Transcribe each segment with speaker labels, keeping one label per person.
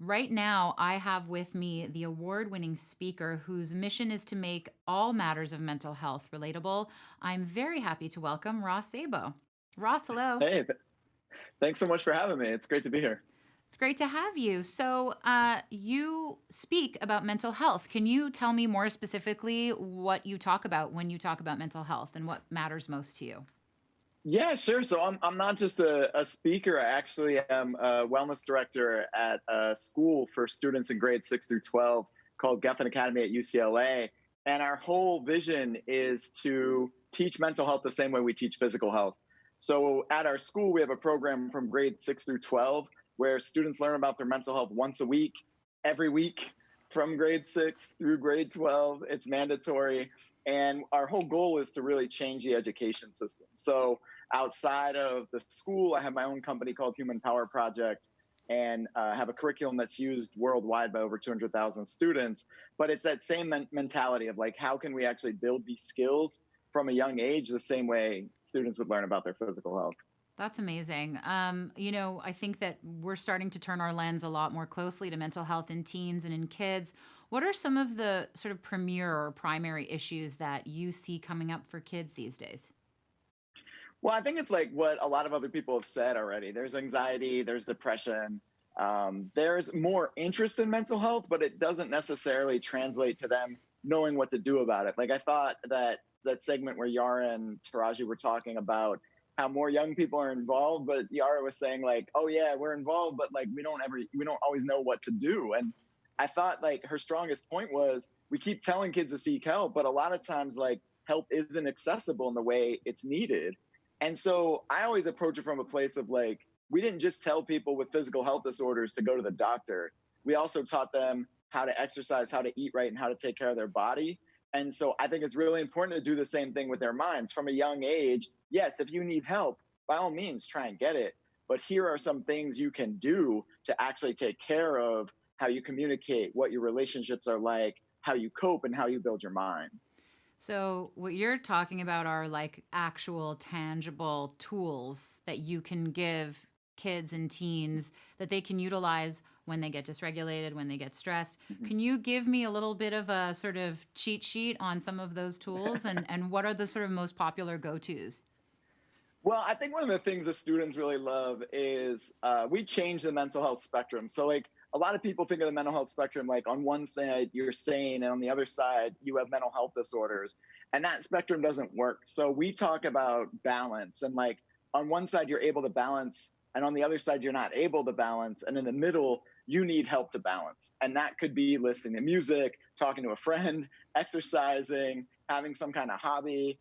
Speaker 1: Right now, I have with me the award winning speaker whose mission is to make all matters of mental health relatable. I'm very happy to welcome Ross Szabo. Ross, hello.
Speaker 2: Hey, thanks so much for having me. It's great to be here.
Speaker 1: It's great to have you. You speak about mental health. Can you tell me more specifically what you talk about when you talk about mental health and what matters most to you?
Speaker 2: Yeah, sure. So I'm not just a speaker. I actually am a wellness director at a school for students in grades 6 through 12 called Geffen Academy at UCLA. And our whole vision is to teach mental health the same way we teach physical health. So at our school, we have a program from grade 6 through 12 where students learn about their mental health once a week, every week from grade 6 through grade 12. It's mandatory. And our whole goal is to really change the education system. So outside of the school, I have my own company called Human Power Project and have a curriculum that's used worldwide by over 200,000 students. But it's that same mentality of like, how can we actually build these skills from a young age the same way students would learn about their physical health?
Speaker 1: That's amazing. I think that we're starting to turn our lens a lot more closely to mental health in teens and in kids. What are some of the sort of premier or primary issues that you see coming up for kids these days?
Speaker 2: Well, I think it's like what a lot of other people have said already. There's anxiety, there's depression, there's more interest in mental health, but it doesn't necessarily translate to them knowing what to do about it. Like I thought that segment where Yara and Taraji were talking about how more young people are involved, but Yara was saying like, "Oh yeah, we're involved, but like we don't always know what to do." And I thought like her strongest point was we keep telling kids to seek help, but a lot of times like help isn't accessible in the way it's needed. And so I always approach it from a place of like, we didn't just tell people with physical health disorders to go to the doctor. We also taught them how to exercise, how to eat right, and how to take care of their body. And so I think it's really important to do the same thing with their minds from a young age. Yes, if you need help, by all means, try and get it. But here are some things you can do to actually take care of how you communicate, what your relationships are like, how you cope, and how you build your mind.
Speaker 1: So, what you're talking about are like actual tangible tools that you can give kids and teens that they can utilize when they get dysregulated, when they get stressed.
Speaker 2: Mhm.
Speaker 1: Can you give me a little bit of a sort of cheat sheet on some of those tools and what are the sort of most popular go-tos?
Speaker 2: Well, I think one of the things the students really love is we change the mental health spectrum. So, like, a lot of people think of the mental health spectrum like on one side you're sane, and on the other side you have mental health disorders, and that spectrum doesn't work. So, we talk about balance, and like on one side you're able to balance, and on the other side you're not able to balance, and in the middle you need help to balance. And that could be listening to music, talking to a friend, exercising, having some kind of hobby,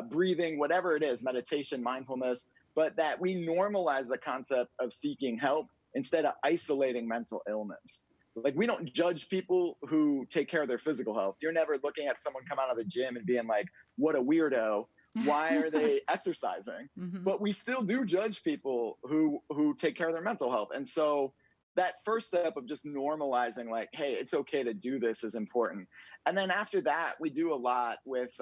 Speaker 2: breathing, whatever it is, meditation, mindfulness, but that we normalize the concept of seeking help instead of isolating mental illness. Like we don't judge people who take care of their physical health. You're never looking at someone come out of the gym and being like, what a weirdo. Why are they exercising?
Speaker 1: Hmm.
Speaker 2: But we still do judge people who take care of their mental health. And so that first step of just normalizing like, hey, it's okay to do this is important. And then after that, we do a lot with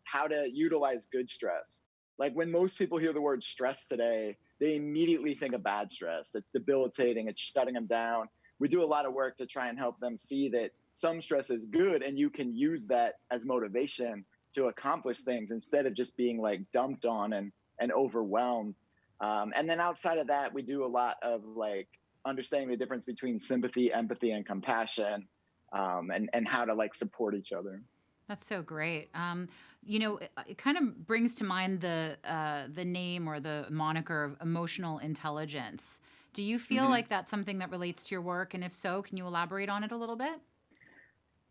Speaker 2: how to utilize good stress. Like when most people hear the word stress today, they immediately think of bad stress. It's debilitating, it's shutting them down. We do a lot of work to try and help them see that some stress is good and you can use that as motivation to accomplish things instead of just being like dumped on and overwhelmed. And then outside of that, we do a lot of like understanding the difference between sympathy, empathy, and compassion, and how to like support each other.
Speaker 1: That's so great. It kind of brings to mind the name or the moniker of emotional intelligence. Do you feel
Speaker 2: Mhm.
Speaker 1: like that's something that relates to your work? And if so, can you elaborate on it a little bit?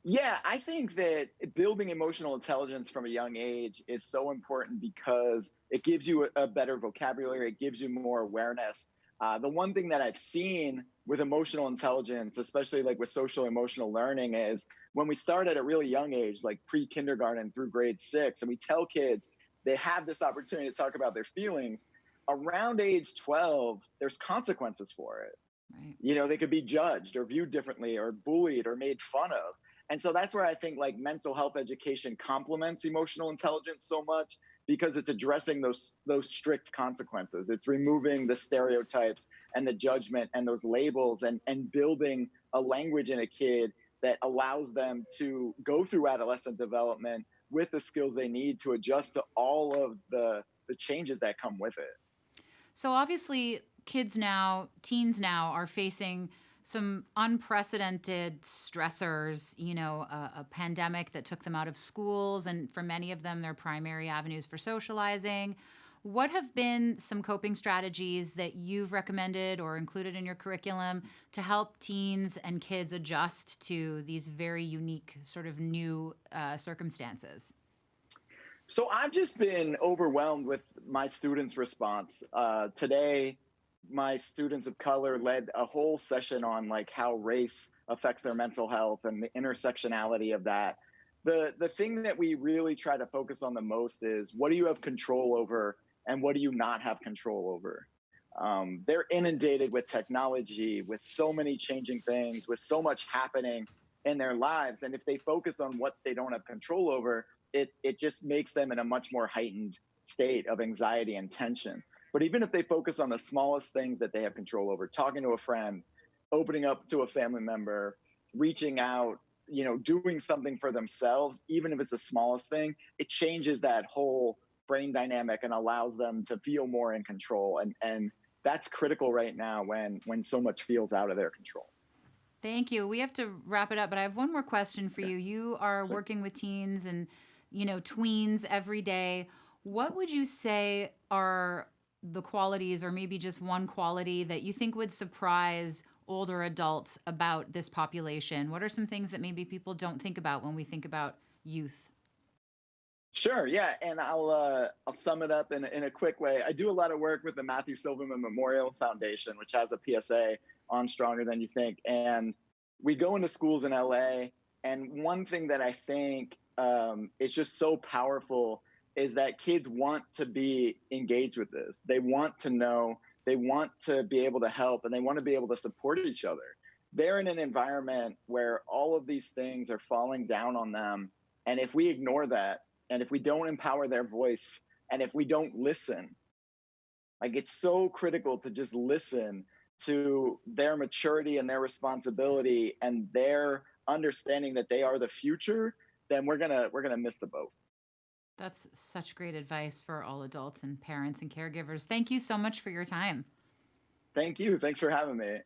Speaker 2: Yeah, I think that building emotional intelligence from a young age is so important because it gives you a better vocabulary, it gives you more awareness. The one thing that I've seen with emotional intelligence, especially like with social emotional learning, is when we start at a really young age, like pre kindergarten through grade 6, and we tell kids they have this opportunity to talk about their feelings, around age 12, there's consequences for it.
Speaker 1: Right.
Speaker 2: You know, they could be judged or viewed differently or bullied or made fun of. And so that's where I think like mental health education complements emotional intelligence so much because it's addressing those strict consequences. It's removing the stereotypes and the judgment and those labels, and building a language in a kid that allows them to go through adolescent development with the skills they need to adjust to all of the changes that come with it.
Speaker 1: So obviously, kids now, teens now are facing some unprecedented stressors, a pandemic that took them out of schools, and for many of them, their primary avenues for socializing. What have been some coping strategies that you've recommended or included in your curriculum to help teens and kids adjust to these very unique, sort of new circumstances?
Speaker 2: So I've just been overwhelmed with my students' response. Today, my students of color led a whole session on like how race affects their mental health and the intersectionality of that. The thing that we really try to focus on the most is, what do you have control over and what do you not have control over? They're inundated with technology, with so many changing things, with so much happening in their lives. And if they focus on what they don't have control over, it just makes them in a much more heightened state of anxiety and tension. But even if they focus on the smallest things that they have control over, talking to a friend, opening up to a family member, reaching out, doing something for themselves, even if it's the smallest thing, it changes that whole brain dynamic and allows them to feel more in control. And that's critical right now when so much feels out of their control.
Speaker 1: Thank you. We have to wrap it up, but I have one more question for
Speaker 2: Okay.
Speaker 1: you. You are
Speaker 2: So
Speaker 1: working with teens and, tweens every day. What would you say are the qualities, or maybe just one quality, that you think would surprise older adults about this population? What are some things that maybe people don't think about when we think about youth?
Speaker 2: sure, yeah, and I'll sum it up in a quick way. I do a lot of work with the Matthew Silverman Memorial Foundation, which has a PSA on Stronger Than You Think, and we go into schools in LA. And one thing that I think is just so powerful is that kids want to be engaged with this. They want to know, they want to be able to help, and they want to be able to support each other. They're in an environment where all of these things are falling down on them, and if we ignore that, and if we don't empower their voice, and if we don't listen, like, it's so critical to just listen to their maturity and their responsibility and their understanding that they are the future, then we're gonna miss the boat.
Speaker 1: That's such great advice for all adults and parents and caregivers. Thank you so much for your time.
Speaker 2: Thank you. Thanks for having me.